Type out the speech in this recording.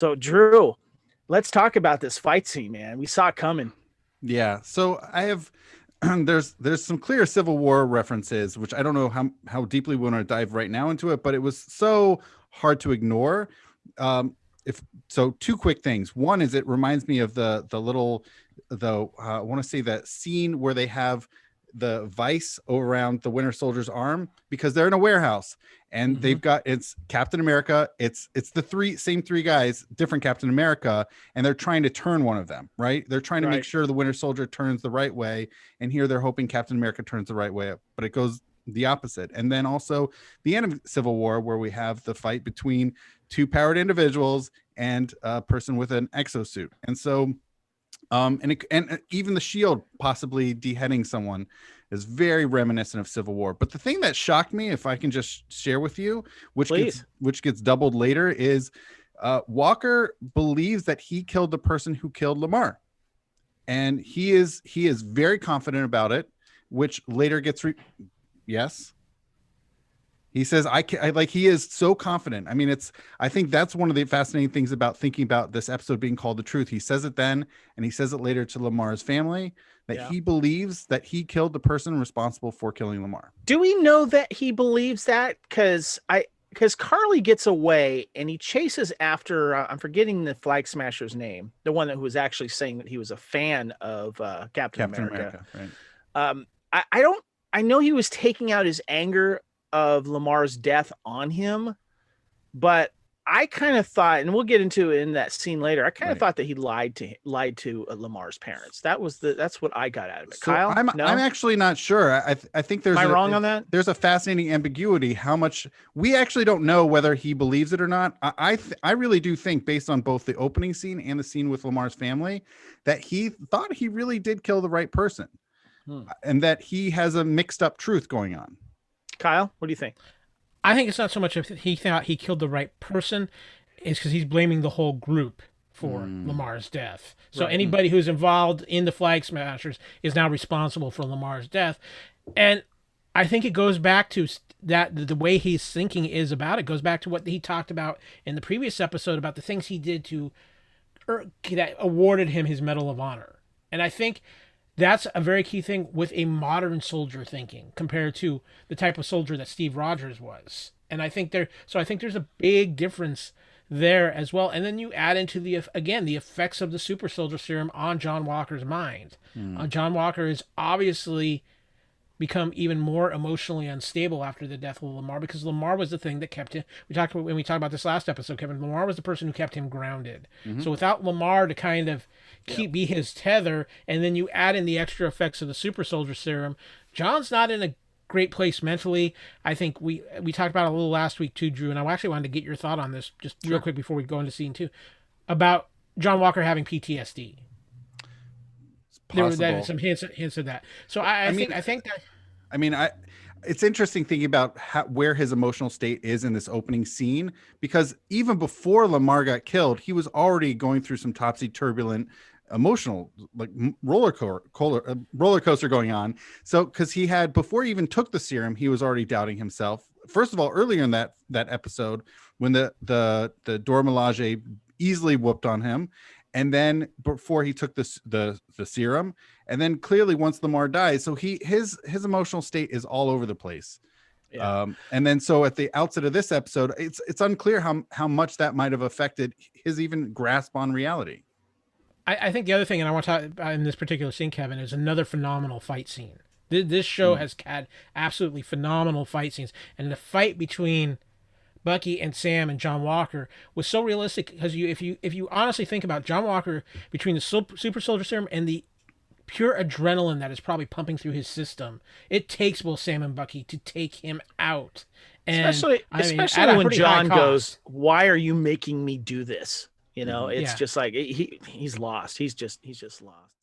So Drew, let's talk about this fight scene, man. We saw it coming. Yeah. So I have there's some clear Civil War references, which I don't know how deeply we want to dive right now into it, but it was so hard to ignore. If so, two quick things. One is it reminds me of the little I want to say that scene where they have the vice around the Winter Soldier's arm because they're in a warehouse and Mm-hmm. they've got it's Captain America. It's the same three guys, different Captain America, and they're trying to turn one of them, right? They're trying to make Right. sure the Winter Soldier turns the right way, and here they're hoping Captain America turns the right way, but it goes the opposite. And then also the end of Civil War, where we have the fight between two powered individuals and a person with an exosuit. And so and even the shield possibly beheading someone is very reminiscent of Civil War. But the thing that shocked me, if I can just share with you, Please. which gets doubled later, is Walker believes that he killed the person who killed Lamar, and he is very confident about it, which later gets yes. He says, I like, he is so confident. I mean, I think that's one of the fascinating things about thinking about this episode being called The Truth. He says it then, and he says it later to Lamar's family, that Yeah. he believes that he killed the person responsible for killing Lamar. Do we know that he believes that? Because Carly gets away and he chases after I'm forgetting the flag smasher's name, the one that was actually saying that he was a fan of Captain Captain America. America, right? I don't. I know he was taking out his anger of Lamar's death on him, but I kind of thought, and we'll get into it in that scene later. I kind of Right. thought that he lied to Lamar's parents. That's what I got out of it. So Kyle, I'm no, actually not sure. I think am I wrong on that? there's a fascinating ambiguity. How much we actually don't know whether he believes it or not. I really do think, based on both the opening scene and the scene with Lamar's family, that he thought he really did kill the right person, Hmm. and that he has a mixed up truth going on. Kyle, what do you think? I think it's not so much if he thought he killed the right person, it's because he's blaming the whole group for Lamar's death. So Right. anybody who's involved in the Flag Smashers is now responsible for Lamar's death. And I think it goes back to that the way he's thinking is about it goes back to what he talked about in the previous episode about the things he did to that awarded him his Medal of Honor. And I think that's a very key thing with a modern soldier thinking compared to the type of soldier that Steve Rogers was. And I think there's a big difference there as well. And then you add into the effects of the super soldier serum on John Walker's mind. John Walker is obviously become even more emotionally unstable after the death of Lamar because Lamar was the thing that kept him. When we talked about this last episode, Kevin. Lamar was the person who kept him grounded. So without Lamar to kind of be his tether, and then you add in the extra effects of the super soldier serum, John's not in a great place mentally. I think we talked about it a little last week too, Drew, and I actually wanted to get your thought on this just real quick before we go into scene 2 about John Walker having PTSD. There were some hints of that. So I think that I mean, it's interesting thinking about where his emotional state is in this opening scene, because even before Lamar got killed, he was already going through some topsy turbulent emotional, like roller coaster going on. So because he had, before he even took the serum, he was already doubting himself. First of all, earlier in that episode, when the Dora Milaje easily whooped on him, and then before he took the serum, and then clearly once Lamar dies, so his emotional state is all over the place. Yeah. And then so at the outset of this episode, it's unclear how much that might have affected his even grasp on reality. I think the other thing, and I want to talk about in this particular scene, Kevin, is another phenomenal fight scene. This show has had absolutely phenomenal fight scenes, and the fight between Bucky and Sam and John Walker was so realistic because if you honestly think about John Walker between the super soldier serum and the pure adrenaline that is probably pumping through his system, it takes both Sam and Bucky to take him out. And Especially when John goes, "Why are you making me do this?" You know, it's just like he's lost. He's just lost.